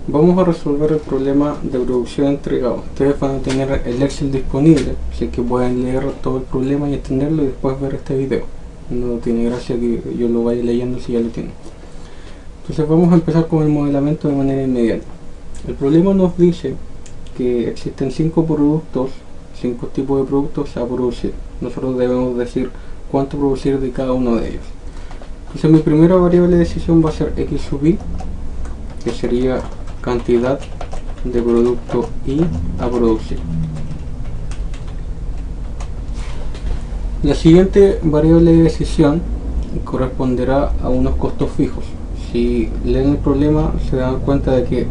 Vamos a resolver el problema de producción entregado. Ustedes van a tener el Excel disponible, así que pueden leer todo el problema y entenderlo y después ver este video. No tiene gracia que yo lo vaya leyendo si ya lo tienen. Entonces vamos a empezar con el modelamiento de manera inmediata. El problema nos dice que existen 5 productos, 5 tipos de productos a producir. Nosotros debemos decir cuánto producir de cada uno de ellos. Entonces mi primera variable de decisión va a ser x sub i, que sería cantidad de producto I a producir. La siguiente variable de decisión corresponderá a unos costos fijos. Si leen el problema se dan cuenta de que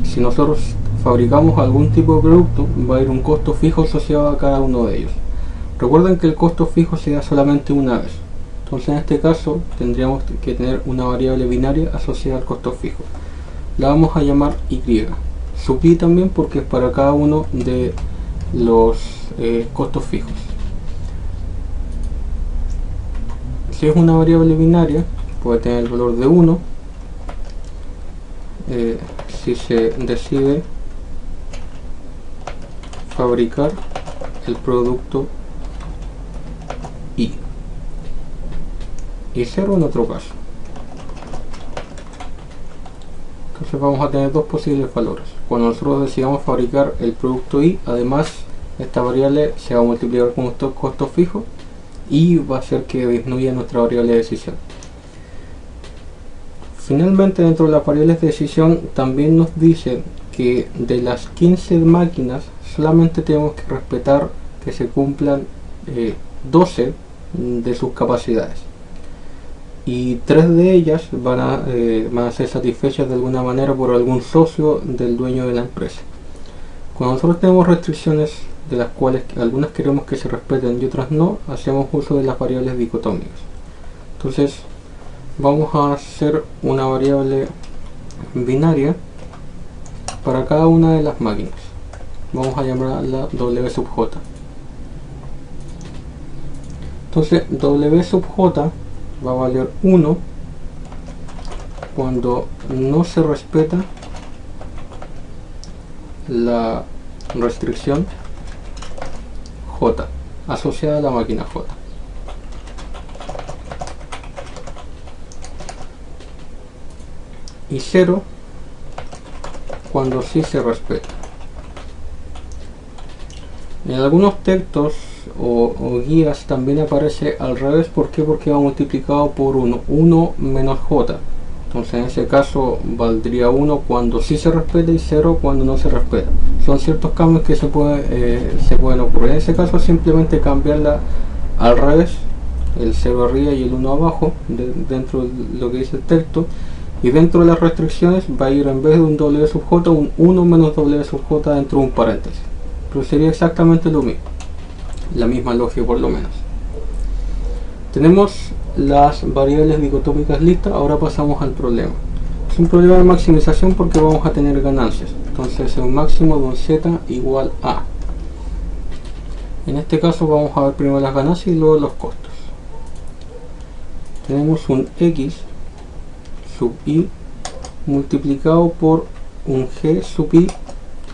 si nosotros fabricamos algún tipo de producto va a ir un costo fijo asociado a cada uno de ellos. Recuerden que el costo fijo se da solamente una vez. Entonces en este caso tendríamos que tener una variable binaria asociada al costo fijo. La vamos a llamar y. Sub i también porque es para cada uno de los costos fijos. Si es una variable binaria puede tener el valor de 1 si se decide fabricar el producto I y 0 en otro caso. Entonces vamos a tener dos posibles valores. Cuando nosotros decidamos fabricar el producto I, además esta variable se va a multiplicar con estos costos fijos y va a hacer que disminuya nuestra variable de decisión. Finalmente, dentro de las variables de decisión también nos dice que de las 15 máquinas solamente tenemos que respetar que se cumplan 12 de sus capacidades y 3 de ellas van a ser satisfechas de alguna manera por algún socio del dueño de la empresa. Cuando nosotros tenemos restricciones de las cuales algunas queremos que se respeten y otras no, hacemos uso de las variables dicotómicas. Entonces vamos a hacer una variable binaria para cada una de las máquinas. Vamos a llamarla w sub j. Entonces w sub j va a valer 1 cuando no se respeta la restricción j asociada a la máquina j. Y 0 cuando sí se respeta. En algunos textos o guías también aparece al revés. ¿Por qué? Porque va multiplicado por 1 menos j. Entonces en ese caso valdría 1 cuando sí se respeta y 0 cuando no se respeta. Son ciertos cambios que se pueden ocurrir. En ese caso simplemente cambiarla al revés, el 0 arriba y el 1 abajo dentro de lo que dice el texto. Y dentro de las restricciones va a ir, en vez de un w sub j, un 1 menos w sub j dentro de un paréntesis. Pero sería exactamente lo mismo, la misma lógica por lo menos. Tenemos las variables dicotómicas listas. Ahora pasamos al problema. Es un problema de maximización porque vamos a tener ganancias. Entonces el máximo de un z igual a. En este caso vamos a ver primero las ganancias y luego los costos. Tenemos un x sub i multiplicado por un g sub i,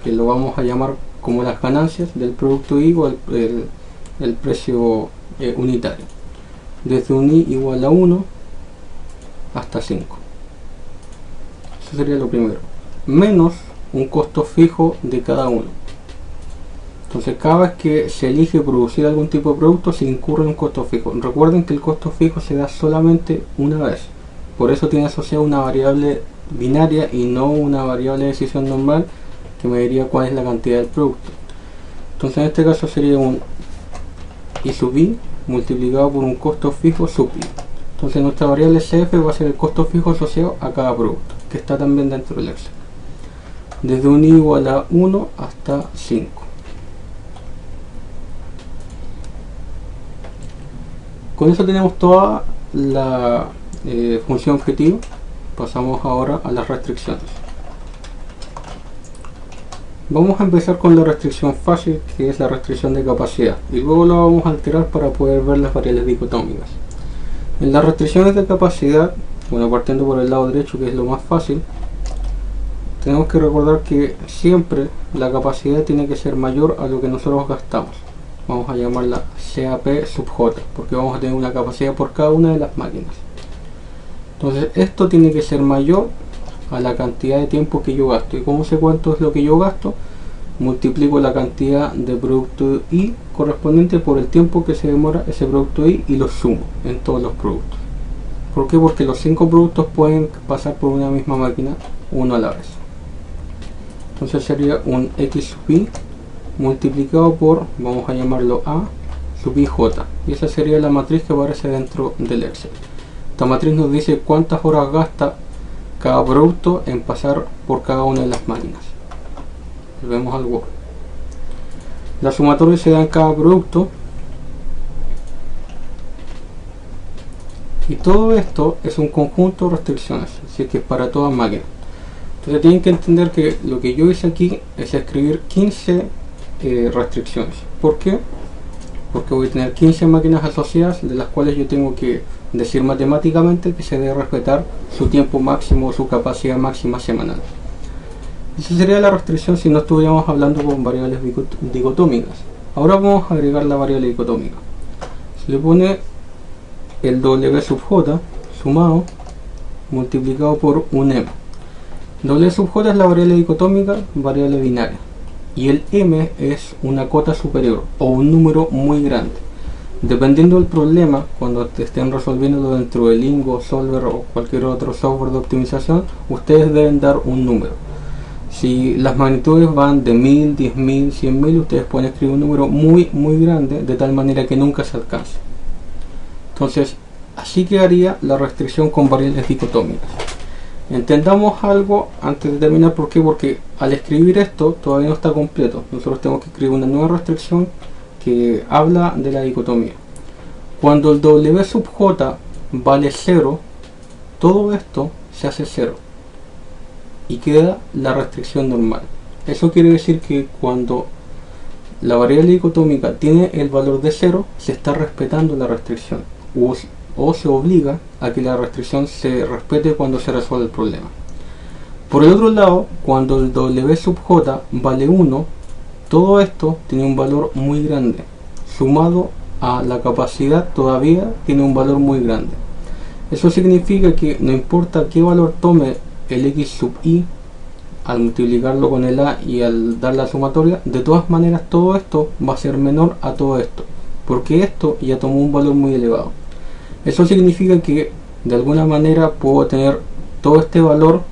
que lo vamos a llamar como las ganancias del producto I o el precio unitario, desde un I igual a 1 hasta 5. Eso sería lo primero, menos un costo fijo de cada uno. Entonces cada vez que se elige producir algún tipo de producto se incurre en un costo fijo. Recuerden que el costo fijo se da solamente una vez, por eso tiene asociada una variable binaria y no una variable de decisión normal que me diría cuál es la cantidad del producto. Entonces en este caso sería un I sub i multiplicado por un costo fijo sub i. Entonces nuestra variable CF va a ser el costo fijo asociado a cada producto, que está también dentro del Excel, desde un I igual a 1 hasta 5. Con eso tenemos toda la función objetivo. Pasamos ahora a las restricciones. Vamos a empezar con la restricción fácil, que es la restricción de capacidad, y luego lo vamos a alterar para poder ver las variables dicotómicas. En las restricciones de capacidad, bueno, partiendo por el lado derecho, que es lo más fácil, tenemos que recordar que siempre la capacidad tiene que ser mayor a lo que nosotros gastamos. Vamos a llamarla CAP sub J, porque vamos a tener una capacidad por cada una de las máquinas. Entonces esto tiene que ser mayor a la cantidad de tiempo que yo gasto. ¿Y cómo sé cuánto es lo que yo gasto? Multiplico la cantidad de producto I correspondiente por el tiempo que se demora ese producto I y lo sumo en todos los productos. ¿Por qué? Porque los 5 productos pueden pasar por una misma máquina uno a la vez. Entonces sería un X sub I multiplicado por, vamos a llamarlo A sub IJ, y esa sería la matriz que aparece dentro del Excel. Esta matriz nos dice cuántas horas gasta cada producto en pasar por cada una de las máquinas. Volvemos al Word. La sumatoria se da en cada producto, y todo esto es un conjunto de restricciones, así que es para todas máquinas. Entonces tienen que entender que lo que yo hice aquí es escribir 15 restricciones. ¿Por qué? Porque voy a tener 15 máquinas asociadas, de las cuales yo tengo que decir matemáticamente que se debe respetar su tiempo máximo o su capacidad máxima semanal. Esa sería la restricción si no estuviéramos hablando con variables dicotómicas. Ahora vamos a agregar la variable dicotómica. Se le pone el W sub J sumado multiplicado por un M. W sub J es la variable dicotómica, variable binaria, y el M es una cota superior o un número muy grande. Dependiendo del problema, cuando te estén resolviéndolo dentro de Lingo, Solver o cualquier otro software de optimización, ustedes deben dar un número. Si las magnitudes van de 1000, 10.000, 100.000, ustedes pueden escribir un número muy grande, de tal manera que nunca se alcance. Entonces, así quedaría la restricción con variables dicotómicas. Entendamos algo antes de terminar. ¿Por qué? Porque al escribir esto todavía no está completo. Nosotros tenemos que escribir una nueva restricción que habla de la dicotomía. Cuando el W sub J vale 0, todo esto se hace 0 y queda la restricción normal. Eso quiere decir que cuando la variable dicotómica tiene el valor de 0, se está respetando la restricción, o se obliga a que la restricción se respete cuando se resuelve el problema. Por el otro lado, cuando el W sub J vale 1, todo esto tiene un valor muy grande, sumado a la capacidad todavía tiene un valor muy grande. Eso significa que no importa qué valor tome el X sub I al multiplicarlo con el A y al dar la sumatoria, de todas maneras todo esto va a ser menor a todo esto, porque esto ya tomó un valor muy elevado. Eso significa que de alguna manera puedo tener todo este valor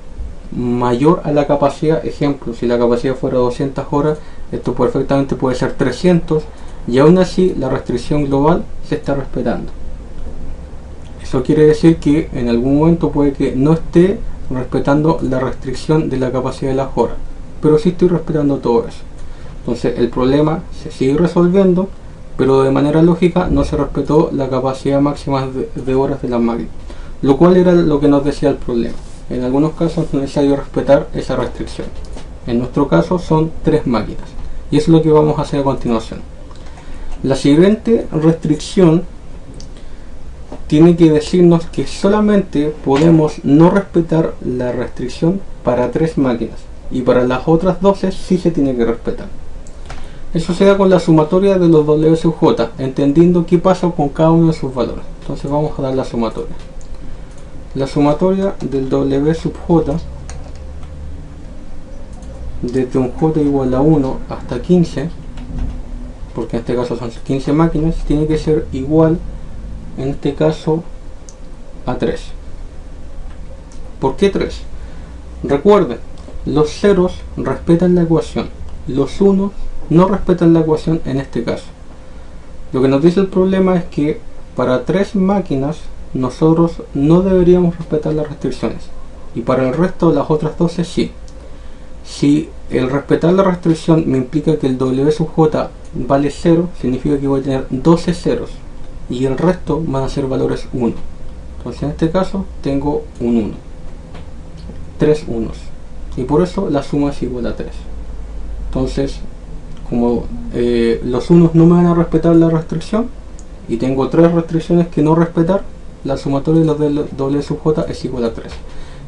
mayor a la capacidad. Ejemplo, si la capacidad fuera 200 horas, esto perfectamente puede ser 300, y aún así la restricción global se está respetando. Eso quiere decir que en algún momento puede que no esté respetando la restricción de la capacidad de las horas, pero sí estoy respetando todo eso. Entonces el problema se sigue resolviendo, pero de manera lógica no se respetó la capacidad máxima de horas de la máquina, lo cual era lo que nos decía el problema. En algunos casos es necesario respetar esa restricción. En nuestro caso son 3 máquinas, y eso es lo que vamos a hacer a continuación. La siguiente restricción tiene que decirnos que solamente podemos no respetar la restricción para 3 máquinas, y para las otras 12 sí se tiene que respetar. Eso se da con la sumatoria de los W sub J, entendiendo qué pasa con cada uno de sus valores. Entonces vamos a dar la sumatoria. La sumatoria del W sub J, desde un J igual a 1 hasta 15, porque en este caso son 15 máquinas, tiene que ser igual, en este caso, a 3. ¿Por qué 3? Recuerden, los ceros respetan la ecuación, los unos no respetan la ecuación en este caso. Lo que nos dice el problema es que para 3 máquinas nosotros no deberíamos respetar las restricciones, y para el resto de las otras 12 sí. Si el respetar la restricción me implica que el W sub J vale 0, significa que voy a tener 12 ceros, y el resto van a ser valores 1. Entonces en este caso tengo un 1, 3 unos, y por eso la suma es igual a 3. Entonces, como los unos no me van a respetar la restricción y tengo 3 restricciones que no respetar, la sumatoria de los W sub J es igual a 3.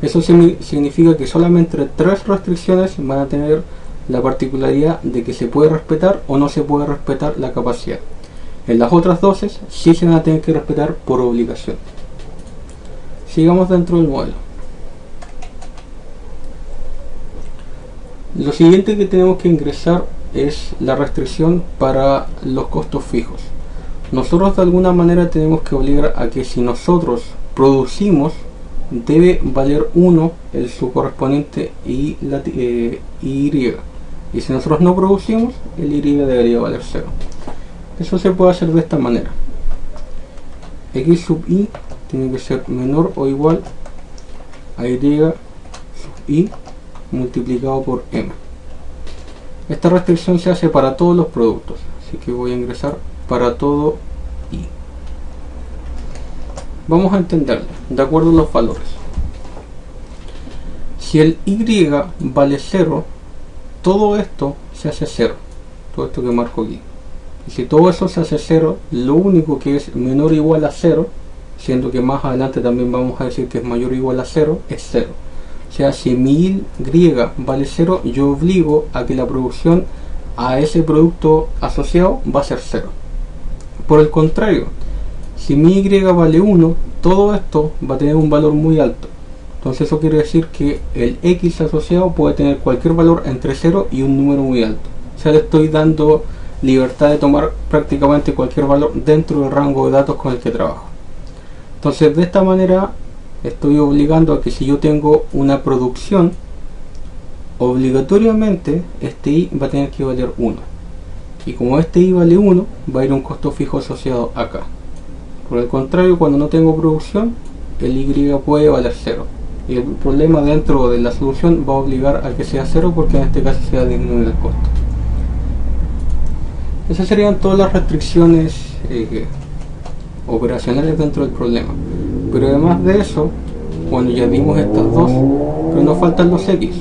Eso significa que solamente 3 restricciones van a tener la particularidad de que se puede respetar o no se puede respetar la capacidad. En las otras 12 sí se van a tener que respetar por obligación. Sigamos dentro del modelo. Lo siguiente que tenemos que ingresar es la restricción para los costos fijos. Nosotros de alguna manera tenemos que obligar a que si nosotros producimos, debe valer 1 su correspondiente y. Y si nosotros no producimos, el Y debería valer 0. Eso se puede hacer de esta manera. X sub I tiene que ser menor o igual a Y sub I multiplicado por M. Esta restricción se hace para todos los productos, así que voy a ingresar para todo I. Vamos a entenderlo de acuerdo a los valores. Si el Y vale 0, todo esto se hace 0, todo esto que marco aquí. Y si todo eso se hace 0, lo único que es menor o igual a 0, siendo que más adelante también vamos a decir que es mayor o igual a 0, es 0. O sea, si mi Y vale 0, yo obligo a que la producción a ese producto asociado va a ser 0. Por el contrario, si mi Y vale 1, todo esto va a tener un valor muy alto. Entonces eso quiere decir que el X asociado puede tener cualquier valor entre 0 y un número muy alto. O sea, le estoy dando libertad de tomar prácticamente cualquier valor dentro del rango de datos con el que trabajo. Entonces de esta manera estoy obligando a que si yo tengo una producción, obligatoriamente este I va a tener que valer 1. Y como este I vale 1, va a ir un costo fijo asociado acá. Por el contrario, cuando no tengo producción, el Y puede valer 0. Y el problema dentro de la solución va a obligar a que sea 0 porque en este caso se va a disminuir el costo. Esas serían todas las restricciones operacionales dentro del problema. Pero además de eso, bueno, ya vimos estas dos, pero nos faltan los X.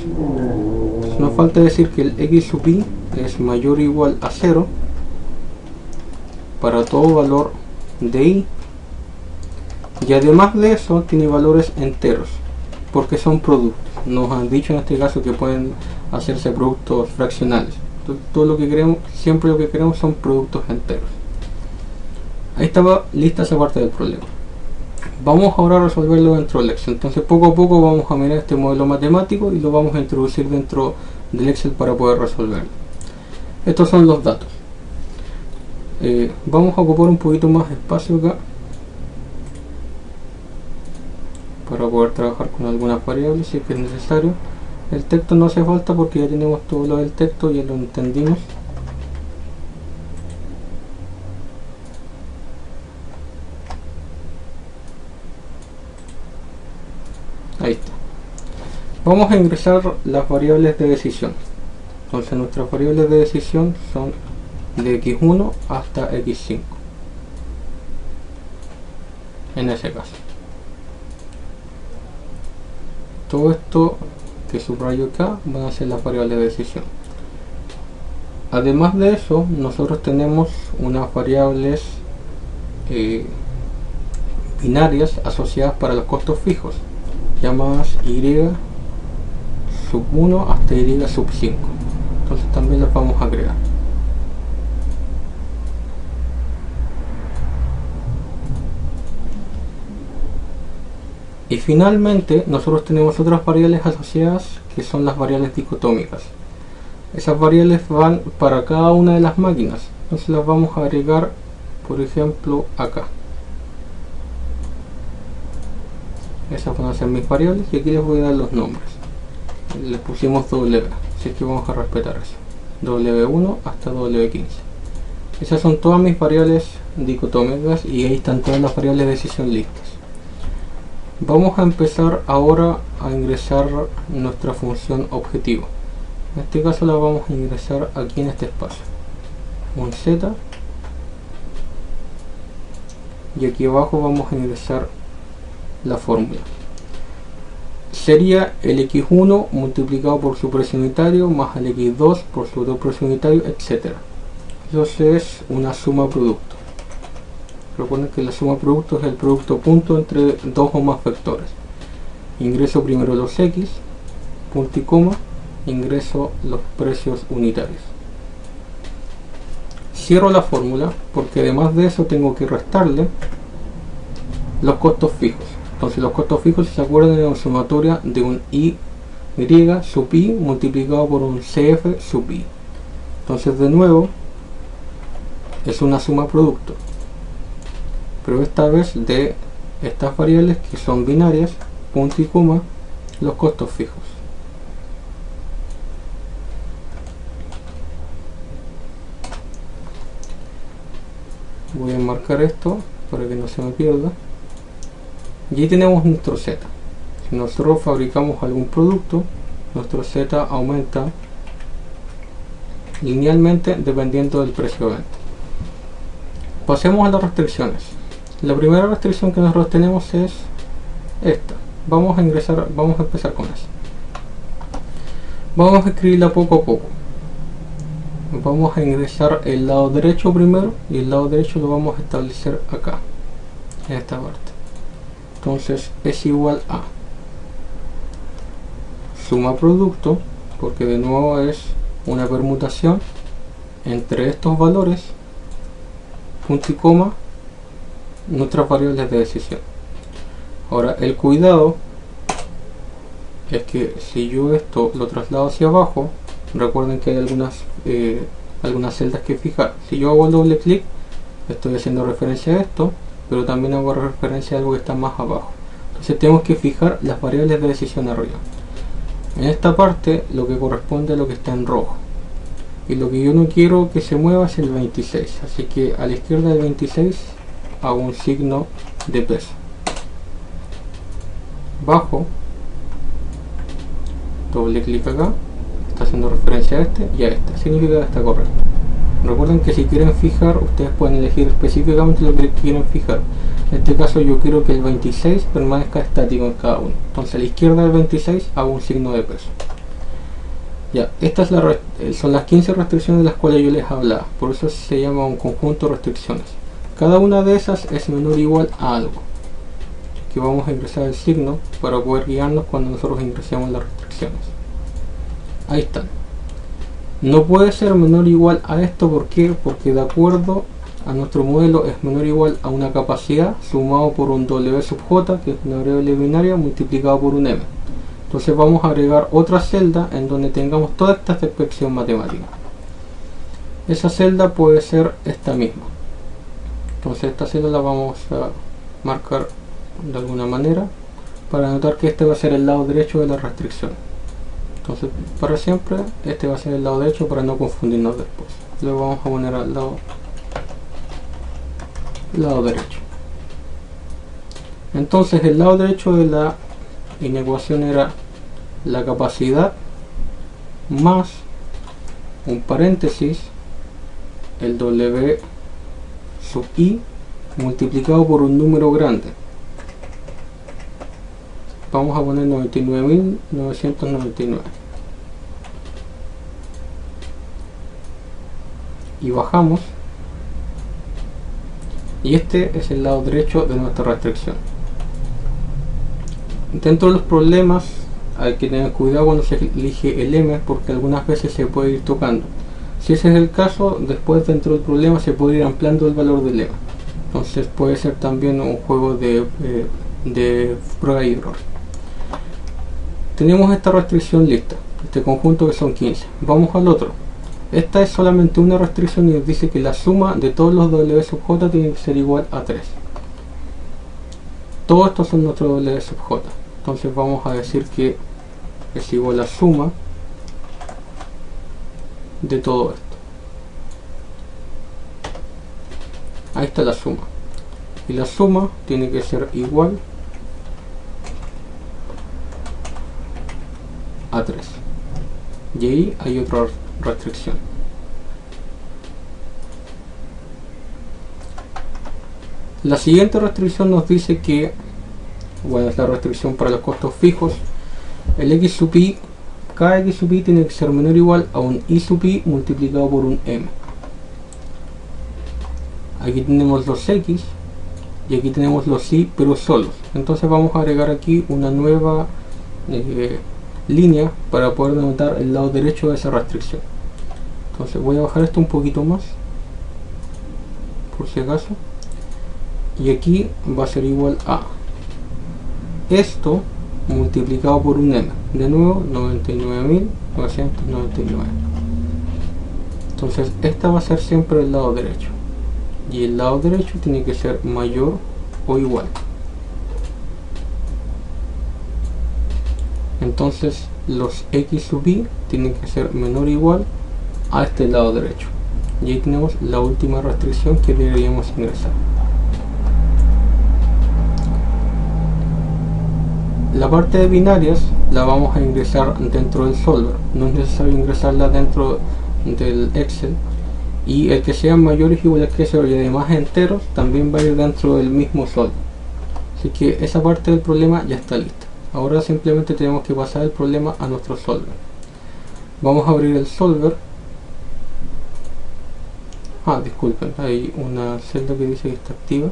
Nos falta decir que el X sub I es mayor o igual a 0 para todo valor de I. Y además de eso tiene valores enteros, porque son productos. Nos han dicho en este caso que pueden hacerse productos fraccionales. Todo lo que queremos, siempre lo que queremos son productos enteros. Ahí estaba lista esa parte del problema. Vamos ahora a resolverlo dentro del Excel. Entonces poco a poco vamos a mirar este modelo matemático y lo vamos a introducir dentro del Excel para poder resolverlo. Estos son los datos. Vamos a ocupar un poquito más de espacio acá para poder trabajar con algunas variables si es que es necesario. El texto no hace falta porque ya tenemos todo lo del texto, ya lo entendimos. Ahí está. Vamos a ingresar las variables de decisión. Entonces nuestras variables de decisión son de x1 hasta x5 en ese caso. Todo esto que subrayo acá van a ser las variables de decisión. Además de eso, nosotros tenemos unas variables binarias asociadas para los costos fijos, llamadas y sub 1 hasta y sub 5. Entonces también las vamos a agregar. Y finalmente nosotros tenemos otras variables asociadas que son las variables dicotómicas. Esas variables van para cada una de las máquinas, entonces las vamos a agregar, por ejemplo, acá. Esas van a ser mis variables y aquí les voy a dar los nombres. Les pusimos W, así que vamos a respetar eso. W1 hasta W15. Esas son todas mis variables dicotómicas y ahí están todas las variables de decisión listas. Vamos a empezar ahora a ingresar nuestra función objetivo. En este caso la vamos a ingresar aquí en este espacio. Un Z. Y aquí abajo vamos a ingresar la fórmula. Sería el x1 multiplicado por su precio unitario más el x2 por su otro precio unitario, etc. Eso es una suma producto. Recuerden que la suma producto es el producto punto entre dos o más vectores. ingreso primero los X, punto y coma, ingreso los precios unitarios. Cierro la fórmula porque además de eso tengo que restarle los costos fijos. Entonces los costos fijos, si se acuerdan, es una sumatoria de un Y sub I multiplicado por un CF sub I. Entonces de nuevo es una suma producto, pero esta vez de estas variables que son binarias, punto y coma, los costos fijos. Voy a marcar esto para que no se me pierda. Y ahí tenemos nuestro Z. Si nosotros fabricamos algún producto, nuestro Z aumenta linealmente dependiendo del precio de venta. Pasemos a las restricciones. La primera restricción que nosotros tenemos es esta. Vamos a empezar con eso. Vamos a escribirla poco a poco. Vamos a ingresar el lado derecho primero y el lado derecho lo vamos a establecer acá, en esta parte. Entonces es igual a suma producto, porque de nuevo es una permutación entre estos valores, punto y coma, nuestras variables de decisión. Ahora el cuidado es que si yo esto lo traslado hacia abajo, recuerden que hay algunas celdas que fijar. Si yo hago doble clic, estoy haciendo referencia a esto, pero también hago referencia a algo que está más abajo. Entonces tenemos que fijar las variables de decisión arriba. En esta parte lo que corresponde a lo que está en rojo, y lo que yo no quiero que se mueva es el 26, así que a la izquierda del 26 hago un signo de peso, bajo, doble clic acá, está haciendo referencia a este y a este, significa que está correcto. Recuerden que si quieren fijar, ustedes pueden elegir específicamente lo que quieren fijar. En este caso yo quiero que el 26 permanezca estático en cada uno. Entonces a la izquierda del 26 hago un signo de peso. Ya, estas son las 15 restricciones de las cuales yo les hablaba. Por eso se llama un conjunto de restricciones. Cada una de esas es menor o igual a algo. Que vamos a ingresar el signo para poder guiarnos cuando nosotros ingresemos las restricciones. Ahí están. No puede ser menor o igual a esto, ¿por qué? Porque de acuerdo a nuestro modelo es menor o igual a una capacidad sumado por un W sub J, que es una variable binaria, multiplicado por un M. Entonces vamos a agregar otra celda en donde tengamos toda esta expresión matemática. Esa celda puede ser esta misma. Entonces esta celda la vamos a marcar de alguna manera para notar que este va a ser el lado derecho de la restricción. Entonces para siempre este va a ser el lado derecho para no confundirnos después. Luego vamos a poner al lado derecho. Entonces el lado derecho de la inecuación era la capacidad más un paréntesis el W sub I multiplicado por un número grande. Vamos a poner 99.999 y bajamos, y este es el lado derecho de nuestra restricción. Dentro de los problemas hay que tener cuidado cuando se elige el M, porque algunas veces se puede ir tocando. Si ese es el caso, después dentro del problema se puede ir ampliando el valor del M. Entonces puede ser también un juego de prueba y error. Tenemos esta restricción lista, este conjunto que son 15. Vamos al otro. Esta es solamente una restricción y nos dice que la suma de todos los W sub J tiene que ser igual a 3. Todos estos son nuestros W sub J. Entonces vamos a decir que es igual a suma de todo esto. Ahí está la suma. Y la suma tiene que ser igual a 3. Y ahí hay otra restricción. La siguiente restricción nos dice que, bueno, es la restricción para los costos fijos. El X sub I, cada X sub I tiene que ser menor o igual a un Y sub I multiplicado por un M. Aquí tenemos los X, y aquí tenemos los sí pero solos. Entonces vamos a agregar aquí una nueva línea para poder denotar el lado derecho de esa restricción. Entonces voy a bajar esto un poquito más por si acaso, y aquí va a ser igual a esto multiplicado por un m, de nuevo 99.999. Entonces esta va a ser siempre el lado derecho, y el lado derecho tiene que ser mayor o igual. Entonces los x sub i tienen que ser menor o igual a este lado derecho, y ahí tenemos la última restricción que deberíamos ingresar. La parte de binarias la vamos a ingresar dentro del solver, no es necesario ingresarla dentro del Excel, y el que sean mayores o iguales que 0 y además enteros también va a ir dentro del mismo solver. Así que esa parte del problema ya está lista. Ahora simplemente tenemos que pasar el problema a nuestro solver. Vamos a abrir el solver. Disculpen, hay una celda que dice que está activa.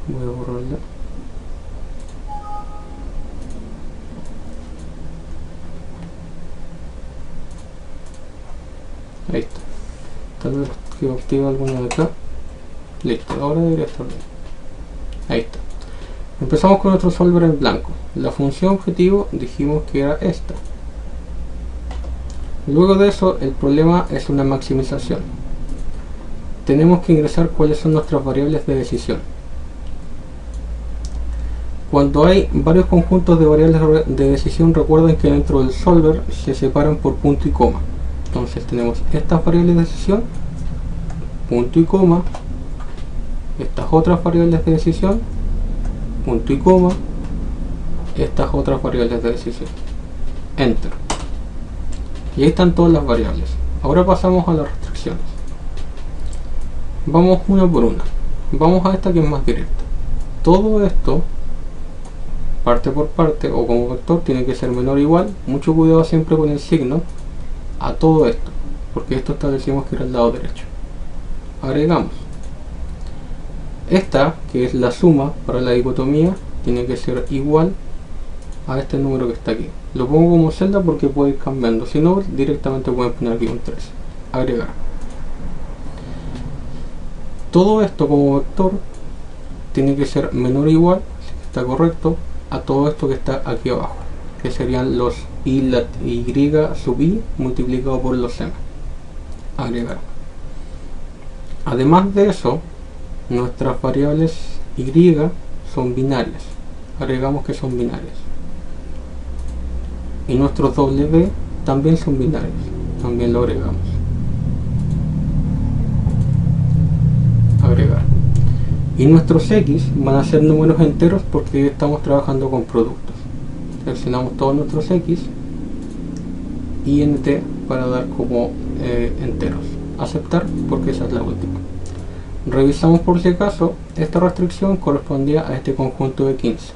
Voy a borrarla. Ahí está. Tal vez que activa alguna de acá. Listo, ahora debería estar bien. Ahí está. Empezamos con nuestro solver en blanco. La función objetivo dijimos que era esta. Luego de eso, el problema es una maximización. Tenemos que ingresar cuáles son nuestras variables de decisión. Cuando hay varios conjuntos de variables de decisión, recuerden que dentro del solver se separan por punto y coma. Entonces tenemos estas variables de decisión, punto y coma, estas otras variables de decisión, punto y coma, estas otras variables de decisión, enter. Y ahí están todas las variables. Ahora pasamos a las restricciones. Vamos una por una. Vamos a esta que es más directa. Todo esto, parte por parte o como vector, tiene que ser menor o igual. Mucho cuidado siempre con el signo a todo esto, porque esto establecimos que era el lado derecho. Agregamos esta, que es la suma para la dicotomía, tiene que ser igual a este número que está aquí. Lo pongo como celda porque puede ir cambiando, si no directamente pueden poner aquí un 3. Agregar. Todo esto como vector tiene que ser menor o igual, si está correcto, a todo esto que está aquí abajo, que serían los y sub i multiplicado por los m. Agregar. Además de eso, nuestras variables y son binarias. Agregamos que son binarias. Y nuestros w también son binarios. También lo agregamos. Agregar. Y nuestros x van a ser números enteros porque estamos trabajando con productos. Seleccionamos todos nuestros x y int para dar como enteros. Aceptar porque esa es la última. Revisamos por si acaso, esta restricción correspondía a este conjunto de 15.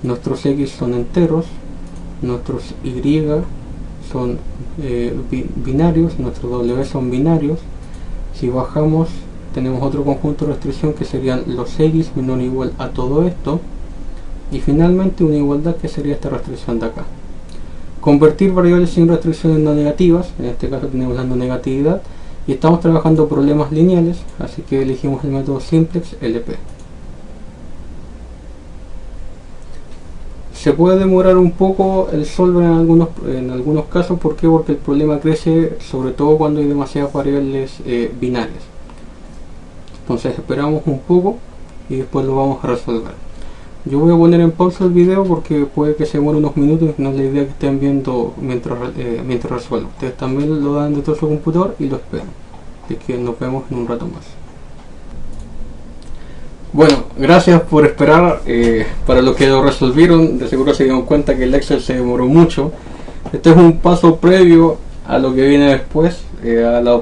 Nuestros x son enteros, nuestros y son binarios, nuestros w son binarios. Si bajamos tenemos otro conjunto de restricción que serían los x menor o igual a todo esto, y finalmente una igualdad que sería esta restricción de acá. Convertir variables sin restricciones no negativas, en este caso tenemos la no negatividad, y estamos trabajando problemas lineales, así que elegimos el método simplex LP. Se puede demorar un poco el solver en algunos casos. ¿Por qué? Porque el problema crece sobre todo cuando hay demasiadas variables binarias. Entonces esperamos un poco y después lo vamos a resolver. Yo voy a poner en pausa el video porque puede que se demore unos minutos y no es la idea que estén viendo mientras resuelvo. Ustedes también lo dan de todo su computador y lo esperan. Así que nos vemos en un rato más. Bueno, gracias por esperar. Para los que lo resolvieron, de seguro se dieron cuenta que el Excel se demoró mucho. Este es un paso previo a lo que viene después, a la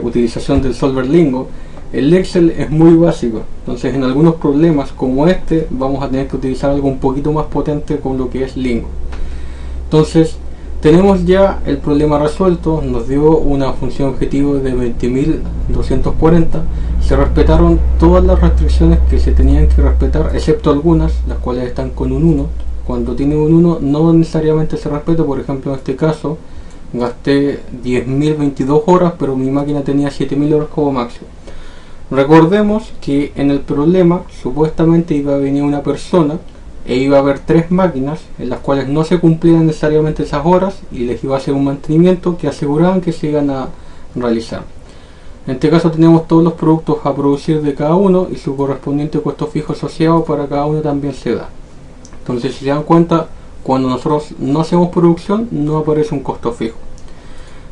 utilización del solver Lingo. El Excel es muy básico, entonces en algunos problemas como este vamos a tener que utilizar algo un poquito más potente con lo que es Lingo. Entonces Tenemos ya el problema resuelto, nos dio una función objetivo de 20.240, se respetaron todas las restricciones que se tenían que respetar, excepto algunas, las cuales están con un 1. Cuando tiene un 1 no necesariamente se respeta. Por ejemplo, en este caso gasté 10.022 horas, pero mi máquina tenía 7.000 horas como máximo. Recordemos que en el problema supuestamente iba a venir una persona e iba a haber 3 máquinas en las cuales no se cumplían necesariamente esas horas y les iba a hacer un mantenimiento que aseguraban que se iban a realizar. En este caso tenemos todos los productos a producir de cada uno y su correspondiente costo fijo asociado para cada uno también se da. Entonces, si se dan cuenta, cuando nosotros no hacemos producción no aparece un costo fijo.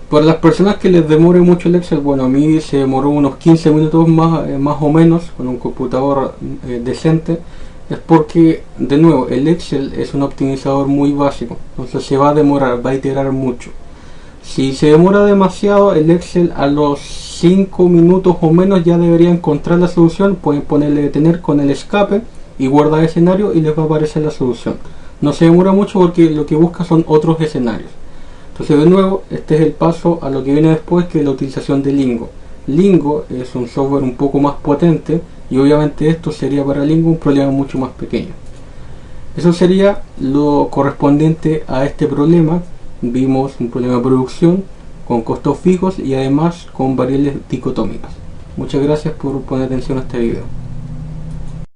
Para las personas que les demore mucho el Excel, bueno, a mí se demoró unos 15 minutos más o menos con un computador decente. Es porque, de nuevo, el Excel es un optimizador muy básico, entonces se va a demorar, va a iterar mucho. Si se demora demasiado, el Excel a los 5 minutos o menos ya debería encontrar la solución. Pueden ponerle detener con el escape y guardar escenario y les va a aparecer la solución. No se demora mucho porque lo que busca son otros escenarios. Entonces, de nuevo, este es el paso a lo que viene después, que es la utilización de Lingo. Lingo es un software un poco más potente y obviamente esto sería para Lingo un problema mucho más pequeño. Eso sería lo correspondiente a este problema. Vimos un problema de producción con costos fijos y además con variables dicotómicas. Muchas gracias por poner atención a este video.